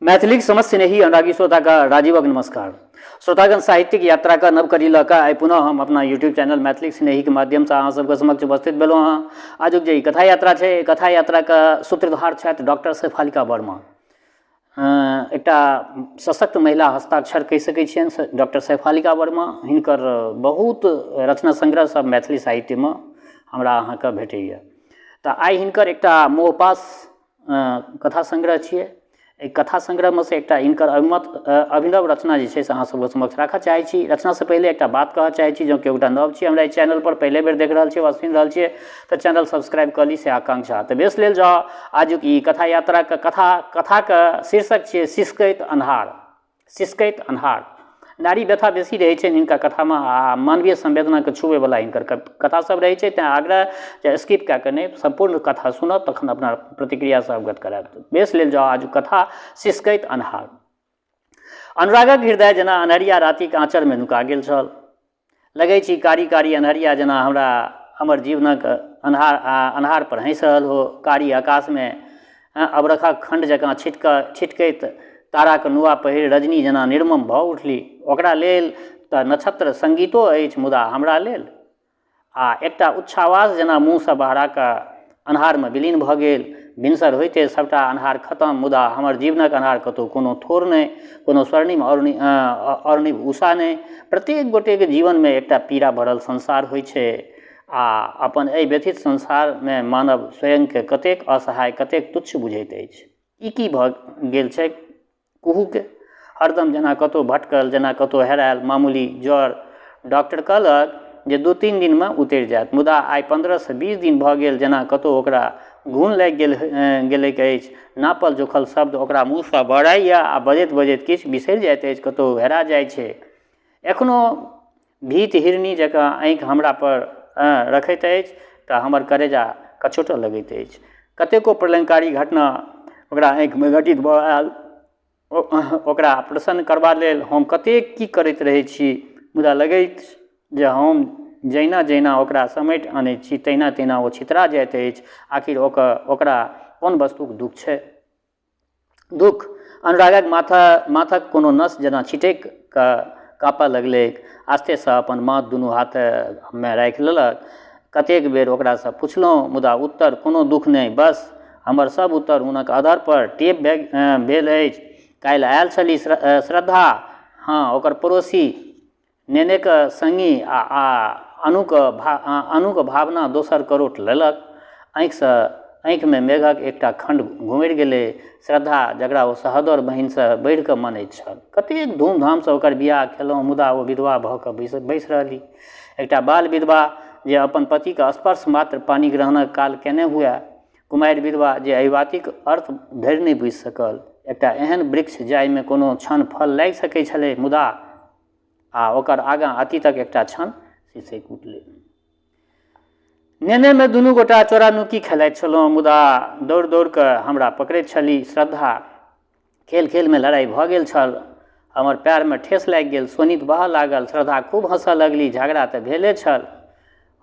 मैथिलीक समस्त स्नेही अनुरागी श्रोता का राजीवक नमस्कार। श्रोतागण, साहित्यिक यात्रा का नव कड़ी लऽ कऽ आइ पुनः हम अपना यूट्यूब चैनल मैथिलीक स्नेही के माध्यम से अहाँ सबके समक्ष उपस्थित भेलहुँ हँ। आजुक जे कथा यात्रा छै, कथा यात्रा का सूत्रधार छथि डॉक्टर शेफालिका वर्मा। एकटा सशक्त महिला हस्ताक्षर कहि सकै छियनि डॉक्टर शेफालिका वर्मा। हिनकर बहुत रचना संग्रह सब मैथिली साहित्य में हमरा अहाँके भेटैए। तऽ आइ हिनकर एकटा मोहपास कथा संग्रह छियै। एक कथा संग्रह में से एकटा इनकर अभिनव रचना जे छै से अहाँ सबके समक्ष राखऽ चाहै छी। रचना से पहले एकटा बात कहऽ चाहै छी, जँ केओ गोटा नव छी हमरा चैनल पर पहले बेर देख रहल छी वा सुनि रहल छियै तऽ चैनल सब्सक्राइब कऽ ली से आकांक्षा। तऽ बेस लेल जाउ आजुक ई कथा यात्रा के कथा के शीर्षक छियै सिसकैत अन्हार। सिसकैत अन्हार। नारी व्यथा बेसी रहै छै हिनका कथा में आ मानवीय संवेदना के छुबे वाला हिनकर कथा सब रहै छै। तेँ आग्रह जे स्किप कऽ कऽ नहि संपूर्ण कथा सुनब तखन अपना प्रतिक्रिया से अवगत करायब। बेस लेल जाउ आजुक कथा सिसकैत अन्हार। अनुरागक हृदय जेना अन्हरिया रातिक आँचर में नुका गेल छल। लगै छी कारी कारी अन्हरिया जेना हमर जीवनक अन्हार पर हँसि रहल हो। कारी आकाश में अबरखक खंड जकाँ छिटकैत ताराक नुआ पहिर रजनी जेना निर्मम भऽ उठली। ओकरा लेल तऽ नक्षत्र संगीतो अछि, मुदा हमरा लेल आ एकटा उच्छ्वास जेना मुँह से बहरा कऽ अन्हार में विलीन भऽ गेल। भिनसर होइते सबटा अन्हार खत्म, मुदा हमर जीवनक अन्हार कतहु कोनो थोर नहि, कोनो स्वर्णिम अरुणिम उषा नहि। प्रत्येक गोटे के जीवन में एकटा पीड़ा भरल संसार होइ छै आ अपन एहि व्यथित संसार में मानव स्वयं के कतेक असहाय, कतेक तुच्छ बुझैत अछि। ई की भऽ गेल छै कुहू के? हरदम जेना कतहु भटकल, जेना कतहु हेरायल। मामूली ज्वर, डॉक्टर कहलक जे 2-3 दिन में उतरि जायत, मुदा आइ 15 से 20 दिन भऽ गेल जेना कतहु ओकरा घून लागि गेलैक अछि। नापल जोखल शब्द ओकरा मुँह से बहराइए आ बजैत बजैत किछु बिसरि जाइत अछि, कतहु हेरा जाइ छै। एखनो भीत हिरनी जकाँ आँखि हमरा पर रखैत अछि तऽ हमर करेजा कचोटऽ लगैत अछि। कतेको प्रलयंकारी घटना ओकरा आँखि में घटित भऽ आयल। ओकरा प्रसन्न करबा लेल हम कतेक की करैत रहै छी, मुदा लगैत जे हम जहिना जहिना ओकरा समेटि आनैत छी तहिना तहिना ओ छितरा जाइत अछि। आखिर ओकरा कोन वस्तुक दुख छै? दुख अनुरागक माथक कोनो नस जेना छिटैक कऽ काँपऽ लगलैक। आस्ते से अपन माथ दुनू हाथ में राखि लेलक। कतेक बेर ओकरा से पुछलहुँ, मुदा उत्तर कोनो दुख नहि, बस हमर सब उत्तर हुनक आधार पर टेप भेल अछि। काल्हि आयल छली श्रद्धा, हाँ ओकर पड़ोसी, नेनेक संगी आ अनुक भावना दोसर करोट लेलक। आँखि में मेघक एकटा खंड घुमरि गेलै। श्रद्धा जकरा ओ सहोदर बहिन से बढ़ि कऽ मानैत छल, कतेक धूमधाम से ओकर बियाह केलहुँ, मुदा ओ विधवा भऽ कऽ बैसि रहली। एकटा बाल विधवा जे अपन पति के स्पर्श मात्र पानी ग्रहणक काल केने हुए। कुमारि विधवा जे एहिवातिक अर्थ धरि नहि बुझि सकल। एकटा एहन वृक्ष जाहिमे कोनो क्षण फल लागि सकै छलै, मुदा आ ओकर आगाँ अतीतक एकटा क्षण शीशे उठलै। नेने में दुनू गोटा चोरा नुकी खेलाइत छलहुँ, मुदा दौड़ दौड़ कऽ हमरा पकड़ैत छली। श्रद्धा खेल खेल में लड़ाई भऽ गेल छल। हमर पैर में ठेस लागि गेल, सोनित बहऽ लागल। श्रद्धा खूब हँसऽ लगली। झगड़ा तऽ भेले छल।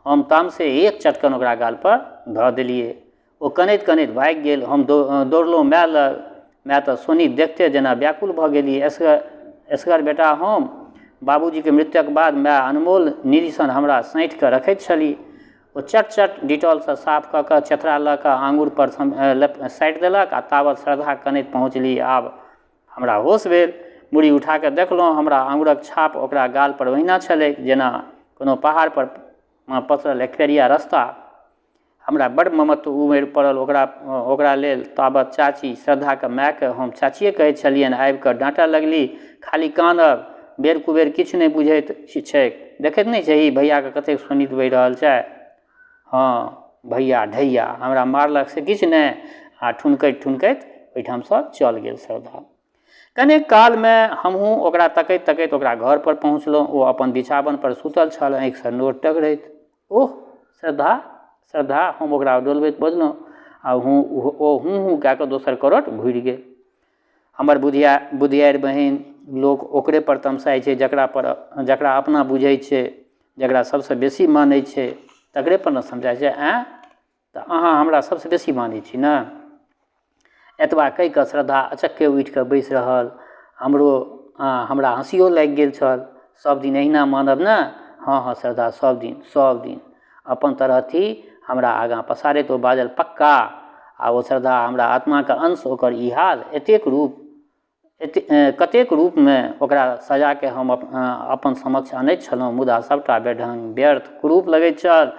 हम तामसे एक चटकन ओकरा गाल पर धऽ देलियै। ओ कनैत कनैत भागि गेल। हम दौड़लहुँ माय लग। माय तऽ सोनित देखते जेना व्याकुल भऽ गेली। एसगर बेटा हम। बाबूजी के मृत्युक बाद माय अनमोल निधि सन हमरा सैंठ कऽ रखैत छली। ओ चट डिटॉल से साफ कऽ कऽ चेथरा लऽ कऽ आँगुर पर साटि देलक आ ताबत श्रद्धा कनैत पहुँचली। आब हमरा होश भेल। मुड़ी उठा कऽ देखलहुँ, हमरा आँगुरक छाप ओकरा गाल पर ओहिना छलै जेना कोनो पहाड़ पर पसरल एकफेरिया रास्ता। हमरा बड़ ममत्व उमड़ि पड़ल ओकरा लेल। ताबत चाची, श्रद्धा के माय के हम चाचिये कहैत छलियनि, आबि कऽ डाँटऽ लगली, खाली कानब, बेर कुबेर किछु नहि बुझैत छैक। देखैत नहि छही भैया के कतेक सोनित बहि रहल छै? हाँ भैया ढैया हमरा मारलक से किछु नहि। आ ठुनकैत ठुनकैत ओहिठाम से चल गेल श्रद्धा। कनेक काल में हमहूँ ओकरा तकैत तकैत ओकरा घर पर पहुँचलहुँ। ओ अपन बिछावन पर सुतल छल, आँखि से नोर टघरैत। ओह श्रद्धा, हम ओकरा डोलबैत बजलहुँ आ ओ हूँ कऽ दोसर करोट घुरि गेल। हमर बुधियारि बहिन लोक ओकरे पर तमसाइ छै, जकरा अपना बुझै छै, जकरा सबसे बेसी मानै छै तकरे पर न समझाइ छै। तऽ अहाँ हमरा सबसे बेसी मानै छी ने? एतबा कहि कऽ श्रद्धा अचक्के उठि कऽ बैसि रहल। हमरा हँसियो लागि गेल छल। सब दिन अहिना मानब ने? हाँ हाँ श्रद्धा, सब दिन अपन तरह थी हमरा आगाँ पसारैत ओ बाजल, पक्का? आ ओ श्रद्धा हमरा आत्माके अंश ओकर ई हाल, कतेक रूपमे ओकरा सजाके हम अपन समक्ष आनैत छलहुँ, मुदा सबटा बेढंग व्यर्थ कुरूप लगैत छल।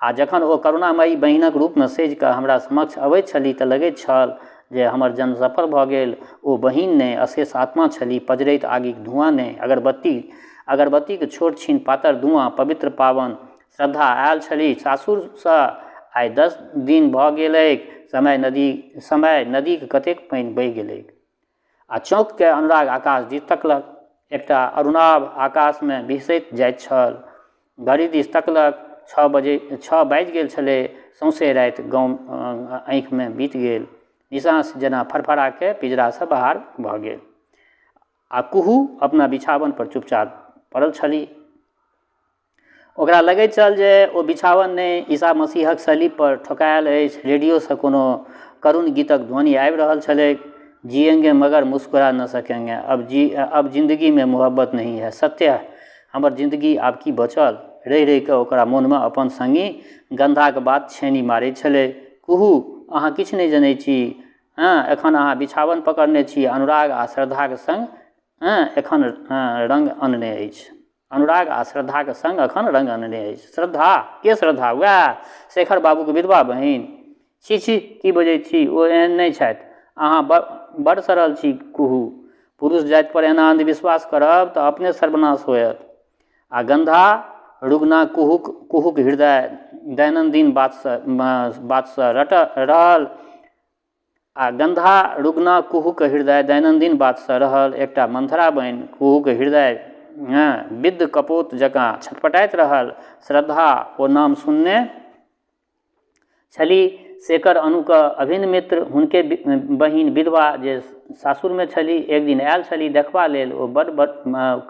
आ जखन ओ करुणामयी बहिनक रूपमे सजि कऽ हमरा समक्ष अबैत छली तऽ लगैत छल जे हमर जन्म सफल भऽ गेल। ओ बहिन नहि, अशेष आत्मा छली, पजरैत आगिक धुआँ नहि, अगरबत्तीके छोट छीन पातर धुआँ, पवित्र पावन। श्रद्धा आयल छली सासुरसँ, आइ 10 दिन भऽ गेलैक। समय नदीके कतेक पानि बहि गेलैक। आ चौंकके अनुराग आकाश दिस तकलक। एकटा अरुणाभ आकाशमे भिसैत जाइत छल। घड़ी दिस तकलक। 6 बाजि गेल छलै। सौंसे राति गाँव आँखिमे बीत गेल। निशांस जेना फड़फड़ा पिंजरासँ बाहर भऽ गेल। आ कुहू अपना बिछावन पर चुपचाप पड़ल छली। ओकरा लगैत छल जे ओ बिछावन नहि, ईसा मसीहक सलीब पर ठोकायल अछि। रेडियोसँ कोनो करुण गीतक ध्वनि आबि रहल छलैक। जिएंगे मगर मुस्कुरा न सकेंगे, अब जिंदगी में मोहब्बत नहीं है, सत्य है। हमर जिंदगी आब की बचल? रहि रहि कऽ ओकरा मोनमे अपन संगी गंधाक बात छेनी मारैत छलै। कुहू, अहाँ किछु नहि जनै छी। एखन अहाँ बिछावन पकड़ने छी। अनुराग आ श्रद्धाक संग एखन रंग अनने अछि। अनुराग आ श्रद्धाके संग एखन रंग अनने अछि। श्रद्धा? के श्रद्धा? वएह शेखर बाबूके विधवा बहिन। छी छी, की बजैत छी? ओ एहन नहि छथि। अहाँ बड़ सरल छी कुहू। पुरुष जाति पर एना अंधविश्वास करब तऽ अपने सर्वनाश होयत। आ गंधा रुग्ना कुहुक हृदय दैनन्दिन बातसँ रहल। एकटा मंथरा बनि कुहुक हृदय विद्ध कपोत जकाँ छटपटाइत रहल। श्रद्धा ओ नाम सुनने छली। शेखर अनुक अभिन्न मित्र, हुनके बहिन विधवा जे सासुरमे छली, एक दिन आयल छली देखबा लेल। ओ बड़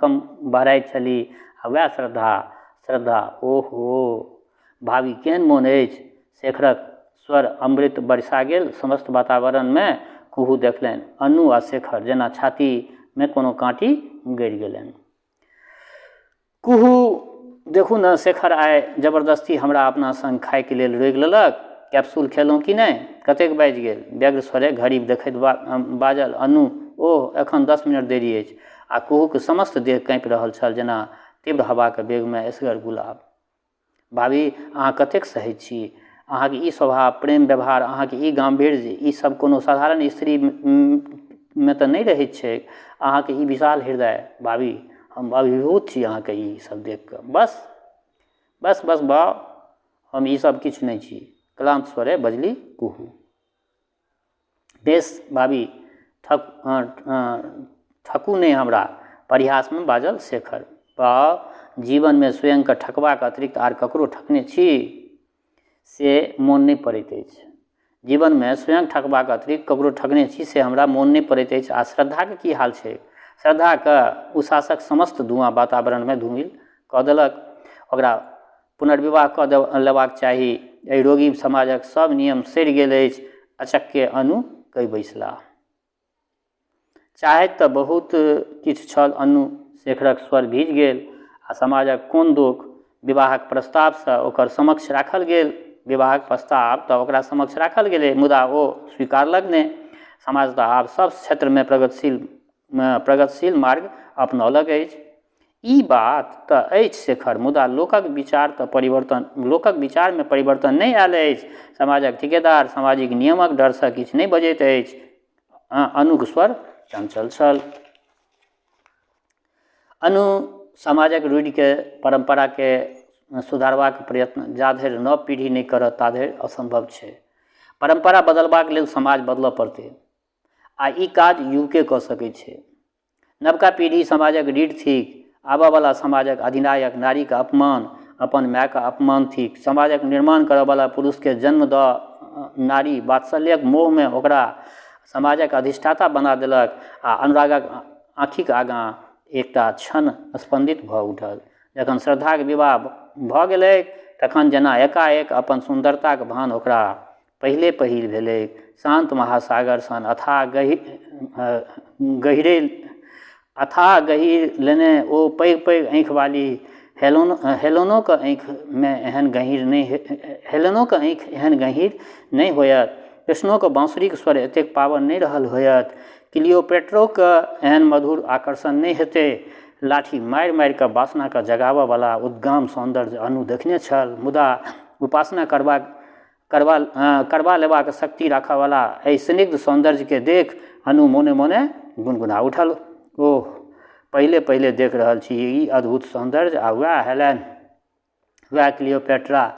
कम बहराइत छली। आ वएह श्रद्धा, ओहो भाभी केहन मोन अछि? शेखरक स्वर अमृत बरसा गेल समस्त वातावरणमे। कुहू देखलनि अनु आ शेखर जेना छातीमे कोनो काँटी गड़ि गेलनि। कुहू, देखू ने, शेखर आइ जबरदस्ती हमरा अपना संग खायके लेल रोकि लेलक। कैप्सूल खेलहुँ कि नहि? कतेक बाजि गेल? व्यग्र स्वरे घड़ी देखैत बाजल अनु, ओह एखन 10 मिनट देरी अछि। आ कुहूक समस्त देह काँपि रहल छल जेना तीव्र हवाके वेगमे एसगर गुलाब। भाभी, अहाँ कतेक सहैत छी? अहाँके ई स्वभाव, प्रेम व्यवहार, अहाँके ई गाम्भीर्य, ई सब कोनो साधारण स्त्रीमे तऽ नहि रहैत छै। अहाँके ई विशाल हृदय। भाभी, हम अभिभूत छी अहाँके ई सब देख कऽ। बस बाउ, हम ई सब किछु नहि छी, क्लांत स्वरे बजली कुहू। बेस भाभी, ठकू नहि हमरा, परिहासमे बाजल शेखर। बाउ, जीवनमे स्वयंके ठकबाक अतिरिक्त आर ककरो ठकने छी से मोन नहि पड़ैत अछि। जीवनमे स्वयं ठकबाक अतिरिक्त ककरो ठकने छी से हमरा मोन नहि पड़ैत अछि। आ श्रद्धाके की हाल छै? श्रद्धाके उशासक समस्त धुआँ वातावरणमे धूमिल कऽ देलक। ओकरा पुनर्विवाह कऽ लेबाक चाही। एहि रोगी समाजक सब नियम सड़ि गेल अछि। अचक्के अनु कहि बैसलाह। चाहैत तऽ बहुत किछु छल अनु। शेखरक स्वर भीज गेल। आ समाजक कोन दोख? विवाहक प्रस्तावसँ ओकर समक्ष राखल गेल। विवाहक प्रस्ताव तऽ ओकरा समक्ष राखल गेलै, मुदा ओ स्वीकारलक नहि। समाज तऽ आब सब क्षेत्रमे प्रगतिशील मार्ग अपनौलक अछि। ई बात तऽ अछि शेखर, मुदा लोकक विचारमे परिवर्तन नहि आयल अछि। समाजक ठिकेदार सामाजिक नियमक डरसँ किछु नहि बजैत अछि। अनुक स्वर चंचल छल। अनु, समाजक रूढ़िके, परंपराके सुधारबाक प्रयत्न जा धरि नव पीढ़ी नहि करत ता धरि असंभव छै। परंपरा बदलबाक लेल समाज बदलऽ पड़तै। आ ई काज युवके कऽ सकैत छै। नवका पीढ़ी समाजक रीढ़ थिक। आबयवला समाजक अधिनायक नारीके अपमान अपन मायके अपमान थिक। समाजक निर्माण करयवला पुरुषके जन्म दऽ नारी वात्सल्यक मोहमे ओकरा समाजक अधिष्ठाता बना देलक। आ अनुरागक आँखिक आगाँ एकटा क्षण स्पंदित भऽ उठल। जखन श्रद्धाक विवाह भऽ गेलै तखन जेना एकाएक अपन सुन्दरताक भान ओकरा पहिले पहिल भेलै। शांत महासागर सन अथाह गहीर लेने ओ पैघ पैघ आँखि वाली हेलेनोके आँखिमे एहन गहीर नहि होयत। कृष्णोके बाँसुरीके स्वर एतेक पावन नहि रहल होयत। क्लियोपेट्रोके एहन मधुर आकर्षण नहीं हेतै। लाठी मारि मारि कऽ वासनाके जगाबयवला उद्गाम सौन्दर्य अनु देखने छल, मुदा उपासना करबा लेबाक शक्ति राखयवला एहि स्निग्ध सौन्दर्यके देख अनु मोने मोने गुनगुना उठल। ओह, पहिले पहिले देख रहल छी ई अद्भुत सौन्दर्य, आ वएह हेलेन, वएह क्लियोपेट्रा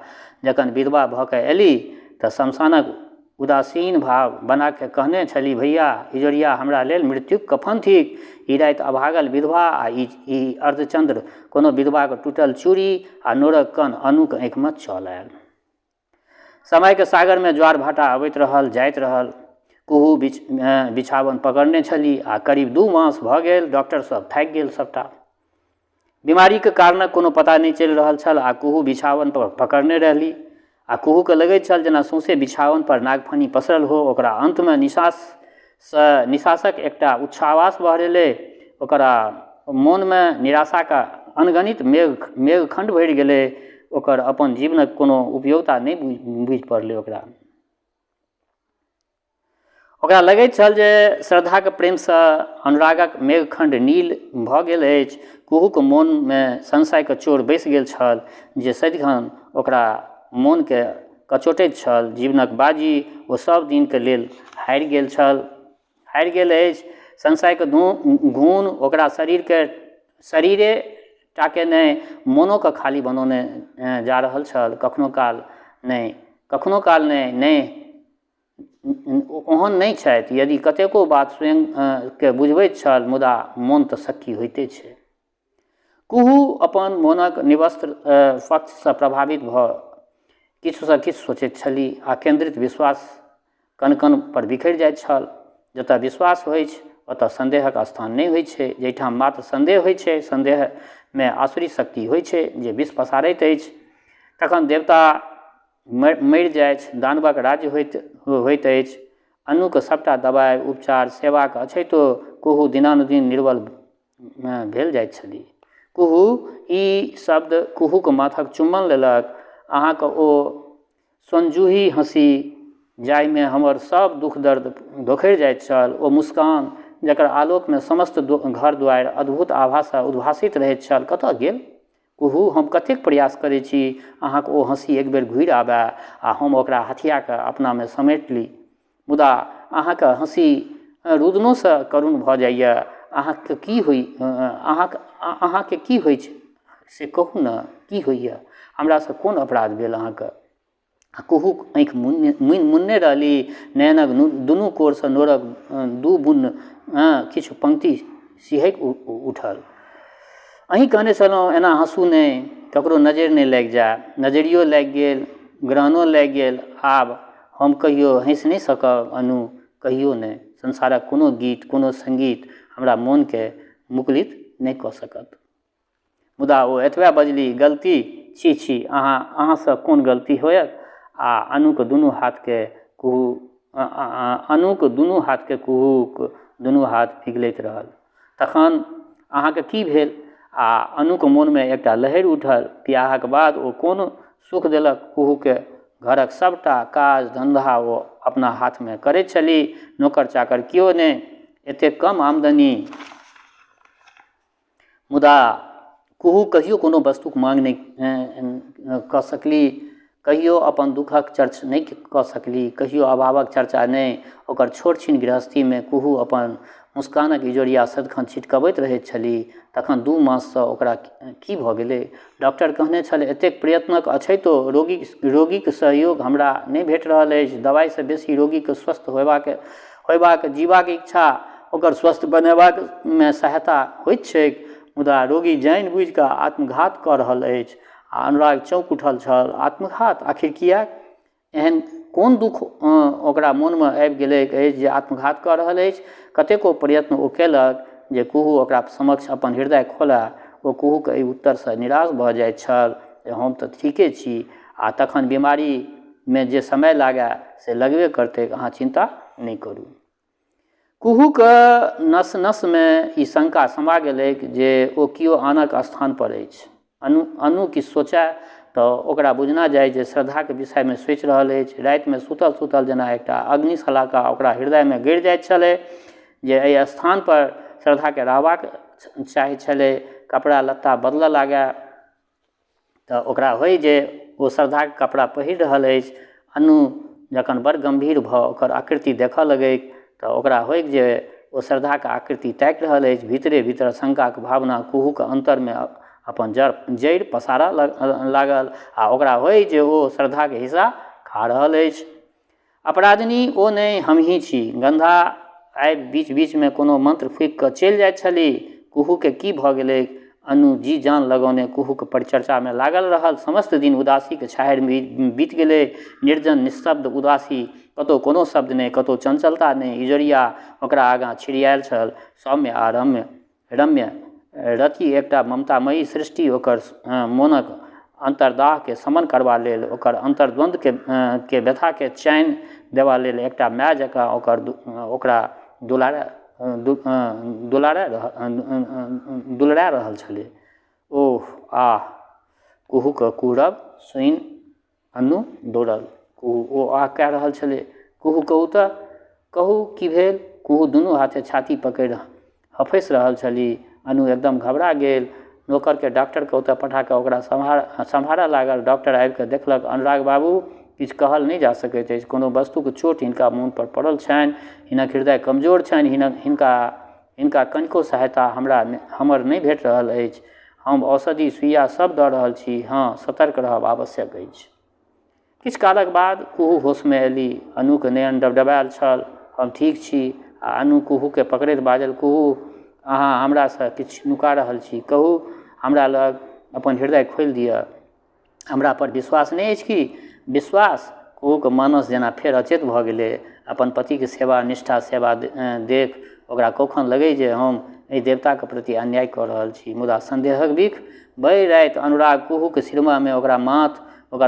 जखन विधवा भऽ कऽ एली तऽ शमशानक उदासीन भाव बना के कहने छली, भैया इजोरिया हमरा लेल मृत्युक कफन थिक। ई राति अभागल विधवा आ ई अर्धचंद्र कोनो विधवाके टूटल चूड़ी आ नोरक कण अनुक आँखिमे चल आयल। समयके सागरमे ज्वार भाटा अबैत रहल, जाइत रहल। कुहू बिछावन पकड़ने छली आ करीब 2 मास भऽ गेल। डॉक्टर सब थाकि गेल, सबटा बीमारीके कारणक कोनो पता नहि चलि रहल छल आ कुहू बिछावन पर पकड़ने रहली। आ कुहूके लगैत छल जेना सौंसे बिछावन पर नागफनी पसरल हो। ओकरा अंतमे निशासक एकटा उच्छ्वास बहरेलै। ओकरा मोनमे निराशाका अनगणित मेघखंड भरि गेलै। ओकर अपन जीवनक कोनो उपयोगिता नहि बुझि पड़लै। ओकरा लगैत छल जे श्रद्धाके प्रेमसँ अनुरागक मेघखंड नील भऽ गेल अछि। कुहूके मोनमे संशयके चोर बैसि गेल छल जे सदिखन ओकरा मोनके कचोटैत छल। जीवनक बाजी ओ सब दिनके लेल हारि गेल अछि। संशयके घून ओकरा शरीरे टाके नहि, मोनोके खाली बनौने जा रहल छल। कखनो काल नहि ओहन नहि छथि। यदि कतेको बात स्वयंके बुझबैत छल, मुदा मोन तऽ शक्की होइते छै। कुहू अपन मोनक निवस्त्र पक्षसँ प्रभावित भऽ किछुसँ किछु सोचैत छली आ केंद्रित विश्वास कण कण पर बिखरि जाइत छल। जतऽ विश्वास होइ छै ओतऽ संदेहक स्थान नहि होइ छै। जाहिठाम मात्र संदेह होइ छै, संदेहमे आसुरी शक्ति होइ छै जे विष पसारैत अछि, तखन देवता मरि जाइत, दानवक राज्य होइत अछि। अनुके सबटा दबाइ उपचार सेवाक अछैतो कुहू दिनानुदिन निर्बल भेल जाइत छली। कुहू ई शब्द कुहूके माथक चुम्बन लेलक। अहाँके ओ सोनजूही हँसी जाहिमे हमर सब दुख दर्द धोखरि जाइत छल, ओ मुस्कान जकर आलोकमे समस्त घर दुआरि अद्भुत आभासँ उद्भासित रहैत छल, कतऽ गेल? कुहू, हम कतेक प्रयास करै छी अहाँके ओ हँसी एक बेर घुरि आबए आ हम ओकरा हथियाके अपनामे समेटि ली, मुदा अहाँके हँसी रुदनोसँ करुण भऽ जाइए। अहाँके की होइ छै से कहू ने, की होइए? हमरासँ कोन अपराध भेल अहाँके? कुहू आँखि मुनने रहली। नयनक दुनू कोरसँ नोरक 2 बुन्न किछु पंक्ति सिहकि उठल। अहीं कहने छलहुँ एना हँसू नहि, ककरो नजरि नहि लागि जाय। नजरियो लागि गेल, ग्रहणो लागि गेल। आब हम कहियो हँसि नहि सकब अनु, कहियो नहि। संसारक कोनो गीत, कोनो संगीत हमरा मोनके मुकुलित नहि कऽ सकत। मुदा ओ एतबे बजली, गलती? छी, अहाँसँ कोन गलती होयत? आ अनुके दुनू हाथके कुहूक दुनू हाथ पिघलैत रहल। तखन अहाँके की भेल? आ अनुके मोनमे एकटा लहरि उठल। बियाहक बाद ओ कोन सुख देलक कुहूके? घरक सबटा काज धंधा ओ अपना हाथमे करैत छली, नौकर चाकर कियो नहि। एतेक कम आमदनी, मुदा कुहू कहियो कोनो वस्तुक मांग नहि कऽ सकली, कहियो अपन दुखक चर्चा नहि कऽ सकली, कहियो अभावक चर्चा नहि। ओकर छोट छीन गृहस्थीमे कुहू अपन मुस्कानक इजोरिया सदिखन छिटकबैत रहैत छली। तखन 2 माससँ ओकरा की भऽ गेलै? डॉक्टर कहने छल एतेक प्रयत्नक अछैतो रोगीक सहयोग हमरा नहि भेट रहल अछि। दवाइसँ बेसी रोगीके स्वस्थ होयबाक जीबाक इच्छा ओकर स्वस्थ बनेबाकमे सहायता होइत छैक, मुदा रोगी जानि बुझि कऽ आत्मघात कऽ रहल अछि। आ अनुराग चौंक उठल छल। आत्मघात? आखिर किएक? एहन कोन दुख ओकरा मोनमे आबि गेलै अछि जे आत्मघात कऽ रहल अछि? कतेको प्रयत्न ओ केलक जे कुहू ओकरा समक्ष अपन हृदय खोलय। ओ कुहूके एहि उत्तरसँ निराश भऽ जाइत छल जे हम तऽ ठीके छी। आ तखन बीमारी में जे समय लागे से लगबे करतै, अहाँ चिंता नहीं करू। कुहूक नस नस में ई शंका समा गेलै जे ओ किओ आनक स्थान पर अछि। अनु की सोचय तऽ ओकरा बुझना जाय जे श्रद्धा के विषय में सोचि रहल अछि। राति में सुतल सुतल जेना एकटा अग्निशलाका ओकरा हृदय में गड़ि जाइत छलै जे एहि स्थान पर श्रद्धा के रहबाक चाही छलै। कपड़ा लत्ता बदलऽ लागे तऽ ओकरा होइ जे ओ श्रद्धा के कपड़ा पहिर रहल अछि। अनु जखन बड़ गंभीर भऽ ओकर आकृति देखऽ लगै तऽ ओकरा होइ जे ओ श्रद्धा के आकृति ताकि रहल अछि। भीतरे भीतर शंका के भावना कुहू के अंतर में अपन जड़ि पसारऽ लागल आ ओकरा होइ जे ओ श्रद्धा के हिस्सा खा रहल अछि। अपराधिनी ओ नहि हमही छी। गंधा आइ बीच बीच में कोनो मंत्र फूकि कऽ चलि जाइत छली। कुहू के की भऽ गेलै? अनु जी जान लगौने कुहू के परिचर्चा में लागल रहल। समस्त दिन उदासी के छाहरि में बीत गेलै। निर्जन निस्तब्ध उदासी, कतौ कोनो शब्द नहीं, कतौ चंचलता नहीं। इजोरिया ओकरा आगाँ छिड़ियायल छल। सौम्य आ रम्य रति एकटा ममतामयी सृष्टि ओकर मोनक अंतर्दाह के समन करबा लेल, ओकर अंतर्द्वंद के व्यथा के चैन देबा लेल एकटा माय जकाँ ओकरा दुलरा रहल छलै। ओह आह! कुहू के कुहरब सुनि अनु दौड़ल। कुहू ओ आह कह रहल छलै। कुहू कहू तऽ, कहू की भेल? कुहू दुनू हाथे छाती पकड़ि हफसि रहल छली। अनु एकदम घबरा गेल। नौकर के डॉक्टर के ओतऽ पठा कऽ ओकरा सम्हारऽ लागल। डॉक्टर आबि कऽ देखलक, अनुराग बाबू किछु कहल नहीं जा सकैत अछि। कोनो वस्तुक चोट हिनका मोन पर पड़ल छनि। हिनक हृदय कमजोर छनि। हिनका कनिको सहायता हमर नहीं भेट रहल अछि। हम औषधि सुइया सब दऽ रहल छी। हाँ, सतर्क रहब आवश्यक अछि। किछु कालक बाद कुहू होश में एली। अनु के नयन डबडबायल छल। हम ठीक छी। आ अनु कुहू के पकड़ैत बाजल, कुहू अहाँ हमरा से किछु नुका रहल छी। कहू, हमरा लग अपन हृदय खोलि दिअ। हमरा पर विश्वास नहीं अछि कि? विश्वास? कुहू के मानस जेना फेर अचेत भऽ गेलै। अपन पति के सेवा निष्ठा सेवा देख ओकरा कखन लगै जे हम एहि देवता के प्रति अन्याय कऽ रहल छी। मुदा संदेहक बीख भरि राति अनुराग कुहू के सिरमा में ओकर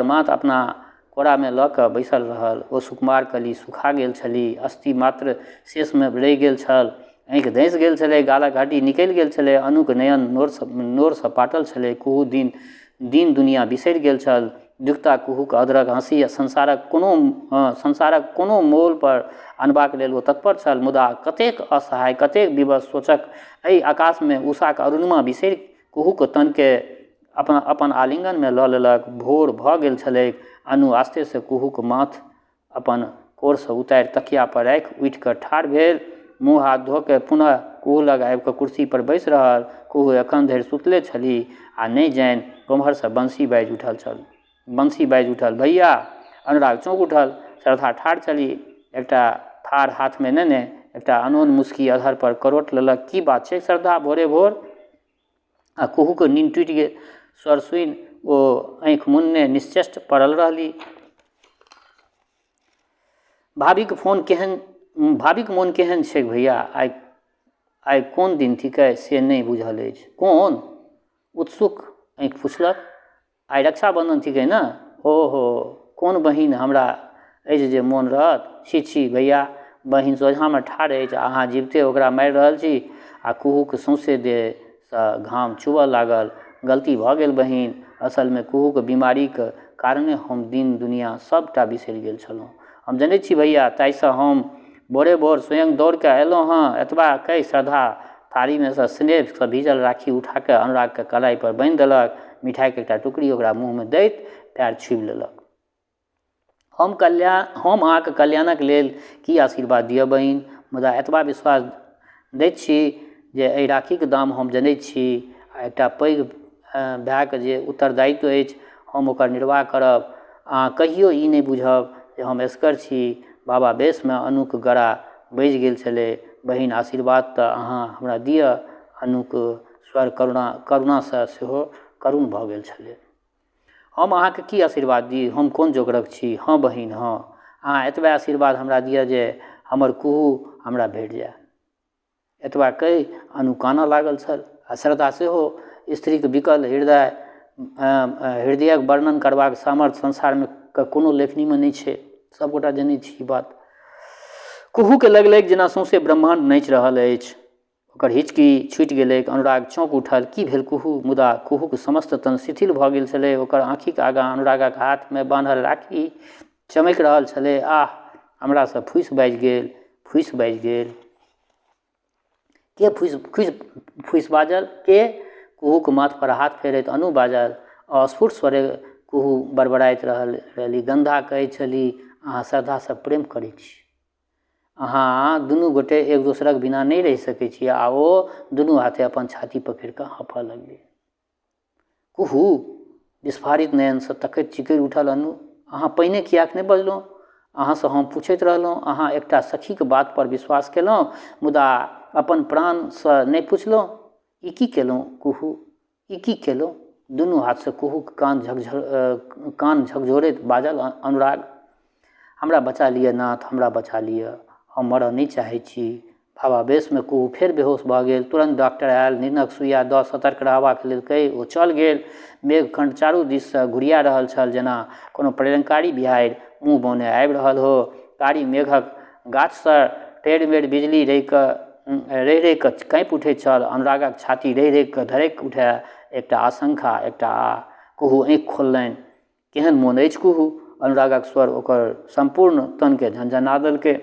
माथ अपना कोरा में लऽ कऽ बैसल रहल। ओ सुकुमार कली सुखा गेल छली। अस्थि मात्र शेष में रहि गेल छल। आँखि धँसि गेल छलै। गालक हड्डी निकलि गेल छलै। अनुक नयन नोर सँ पाटल छलै। कुहू दिन दुनिया बिसरि गेल छल। दुखता कुहू के अधरक हँसी संसारक कोनो मोल पर अनबाक लेल ओ तत्पर छल। मुदा कतेक असहाय, कतेक विवश सोचक एहि आकाश में उषाक अरुणिमा बिसरि कुहू के तन के अपन आलिंगन में लऽ लेलक। भोर भऽ गेल छलैक। अनु आस्ते से कुहू के माथ अपन कोर से उतारि तकिया पर राखि उठि कऽ ठाढ़ भेल। मुँह हाथ धो के पुनः कुहू लग आबि कऽ कुर्सी पर बैसि रहल। कुहू एखन धरि सुतले छली आ नहीं जानि गोम्हर से बंसी बाजि उठल। भैया! अनुराग चौंक उठल। श्रद्धा ठाढ़ छली, एकटा थार हाथ में नेने। एकटा अनोन मुस्की अधर पर करोट लेलक। की बात छै श्रद्धा, भोरे भोर? आ कुहू के नींद टूटि गेल। स्वर सुनि ओ आँखि मुन्ने निश्चेष्ट पड़ल रहली। भाभीक मोन केहन छैक भैया? आइ कोन दिन थिकै से नहीं बुझल अछि। कोन? उत्सुक आँखि पुछलक। आइ रक्षाबंधन थिकै न? ओहो, कोन बहिन हमरा अछि जे मोन रहत? छी भैया, बहिन सोझा में ठाढ़ अछि, अहाँ जीवते ओकरा मारि रहल छी। आ कुहू के सौंसे देह सँ घाम चुबऽ लागल। गलती भऽ गेल बहिन। असल में कुहू के बीमारी के कारणे हम दिन दुनिया सबटा बिसरि गेल छलहुँ। हम जनैत छी भैया, ताहिसँ हम भोरे भोर स्वयं दौड़ कऽ एलहुँ हँ। एतबा कहि श्रद्धा थारी में से स्नेह से भीजल राखी उठा कऽ अनुराग के कलाई पर बान्हि देलक। मिठाई के एकटा टुकड़ी ओकरा मुँह में दैत पैर छुबि लेलक। हम अहाँके कल्याणक लेल की आशीर्वाद दिअ बहिन? मुदा एतबा विश्वास दैत छी जे एहि राखीके दाम हम जनैत छी आ एकटा पैघ भायके जे उत्तरदायित्व अछि, हम ओकर निर्वाह करब। अहाँ कहियो ई नहि बुझब जे हम एसकर छी। बाबा बेस में अनुक गला बजि गेल छलै। बहिन, आशीर्वाद तऽ अहाँ हमरा दिअ। अनुक स्वर करुणा से सेहो करुण भऽ गेल छलै। हम अहाँके की आशीर्वाद दी? हम कोन जोगरक छी? हाँ बहिन, हाँ, अहाँ एतबा आशीर्वाद हमरा दिअ जे हमर कुहू हमरा भेट जाय। एतबा कहि अनु कानऽ लागल छल। आ श्रद्धा सेहो। स्त्रीक विकल हृदयक वर्णन करबाक सामर्थ्य संसार में के कोनो लेखनीमे नहि छै, सबगोटा जनै छी ई बात। कुहूके लगलैक जेना सौंसे ब्रह्माण्ड नाचि रहल अछि। ओकर हिचकी छुटि गेलैक, अनुराग चौंक उठल। की भेल कुहू? मुदा कुहूक समस्त तन शिथिल भऽ गेल छलै। ओकर आँखिक आगाँ अनुरागक हाथमे बान्हल राखी चमकि रहल छलै। आह, हमरासँ फूसि बाजि गेल, फूसि बाजि गेल। के फूसि बाजल? के? कुहूक माथ पर हाथ फेरैत अनु बाजल। अस्फुट स्वरे कुहू बड़बड़ाइत रहली। गंधा कहैत छली, अहाँ श्रद्धासँ प्रेम करैत छी। अहाँ दुनू गोटे एक दोसरक बिना नहि रहि सकैत छी। आ ओ दुनू हाथे अपन छाती पकड़ि कऽ हँफऽ लगली। कुहू विस्फारित नयनसँ तकैत चिकरि उठल अनु। अहाँ पहिने किएक नहि बजलहुँ? अहाँसँ हम पूछैत रहलहुँ। अहाँ एकटा सखीक बात पर विश्वास केलहुँ, मुदा अपन प्राणसँ नहि पुछलहुँ। ई की केलहुँ कुहू? ई की केलहुँ? दुनू हाथसँ कुहूक कान झकझोरैत बाजल अनुराग। हमरा बचा लिअ नाथ, हमरा बचा लिअ, हम मरऽ नहि चाहैत छी। भावावेशमे कुहू फेर बेहोश भऽ गेल। तुरन्त डॉक्टर आयल, नींदक सुइया दऽ सतर्क रहबाक लेल कहि ओ चल गेल। मेघखंड चारू दिससँ घुरिया रहल छल, जेना कोनो प्रलयंकारी बिहाड़ि मुँह बौने आबि रहल हो। कारी मेघक गाछसँ टेढ़मेढ़ बिजली रहि रहि कऽ काँपि उठैत छल। अनुरागक छाती रहि रहि कऽ धड़कि उठै। एकटा आशंका, एकटा आ। कुहू आँखि खोललनि। केहन मोन अछि कुहू? अनुरागक स्वर ओकर सम्पूर्ण तनके झंझना देलकै।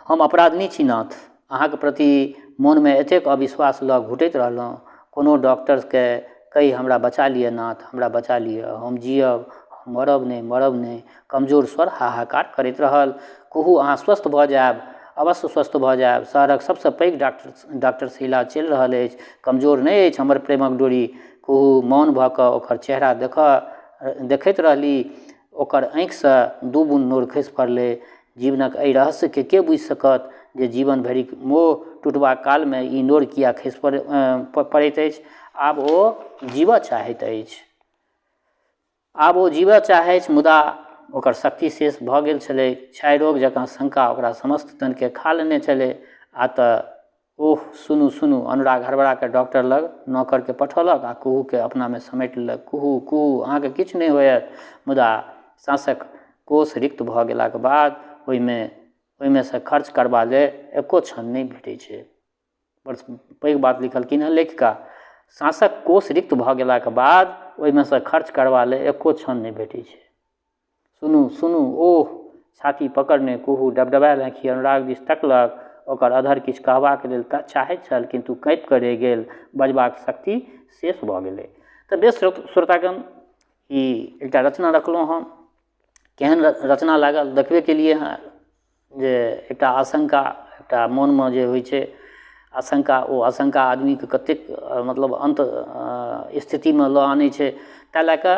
हम अपराधी छी नाथ, अहाँके प्रति मोनमे एतेक अविश्वास लऽ घुटैत रहलहुँ। कोनो डॉक्टरके कहि हमरा बचा लिअ नाथ, हमरा बचा लिअ, हम जियब, हम मरब नहि। कमजोर स्वर हाहाकार करैत रहल। कुहू, अहाँ स्वस्थ भऽ जायब, अवश्य स्वस्थ भऽ जायब। शहरक सबसँ पैघ डॉक्टरसँ इलाज चलि रहल अछि। कमजोर नहि अछि हमर प्रेमक डोरी। कुहू मौन भऽ कऽ ओकर चेहरा देखैत रहली। ओकर आँखिसँ दू बूंद नोर खसि पड़लै। जीवनक एहि रहस्यके के बुझि सकत जे जीवन भरिक मोह टूटबाक कालमे ई नोर किया खसि पड़ैत अछि? आब ओ जीवऽ चाहैत अछि। मुदा ओकर शक्ति शेष भऽ गेल छलै। क्षय रोग जकाँ शंका ओकरा समस्त तनके खा लेने छलै। आ तऽ ओह सुनू, अनुराग हड़बड़ा कऽ डॉक्टर लग नौकरके पठौलक आ कुहूके अपनामे समेटि लेलक। कुहू, अहाँके किछु नहि होयत। मुदा साँसक कोष रिक्त भऽ गेलाक बाद ओहिमेसँ खर्च करबा लेल एको क्षण नहि भेटै छै। बड़ पैघ बात लिखलखिन हँ लेखिका। साँसक कोष रिक्त भऽ गेलाक बाद ओहिमेसँ खर्च करबा लेल एको क्षण नहि भेटै छै। सुनू, ओह, छाती पकड़ने कुहू डबडबायल आँखि अनुराग दिस तकलक। ओकर अधर किछु कहबाक लेल चाहैत छल, किन्तु काँपि कऽ रहि गेल। बजबाक शक्ति शेष भऽ गेलै। तऽ बेस श्रोतागण, ई एकटा रचना रखलहुँ हम। केहन रचना लागल देखबे लिए हँ जे एकटा आशंका, एकटा मोनमे जे होइ छै आशंका, ओ आशंका आदमीके कतेक मतलब अन्त स्थितिमे लऽ आनै छै। ताहि लऽ कऽ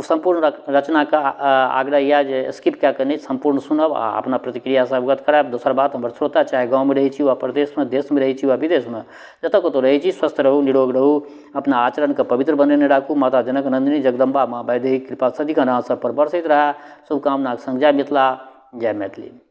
सम्पूर्ण रचनाके आग्रह यऽ जे स्किप कऽ कऽ नहि, सम्पूर्ण सुनब आ अपना प्रतिक्रियासँ अवगत करायब। दोसर बात, हमर श्रोता चाहे गाँवमे रहै छी वा प्रदेशमे, देशमे रहै छी वा विदेशमे, जतऽ कतौ रहै छी, स्वस्थ रहू, निरोग रहू, अपना आचरणके पवित्र बनेने राखू। माता जनक नंदिनी जगदम्बा माँ वैदेही कृपा सदिखन अहाँ सब पर बरसैत रहै। शुभकामनाक संग जय मिथिला, जय मैथिली।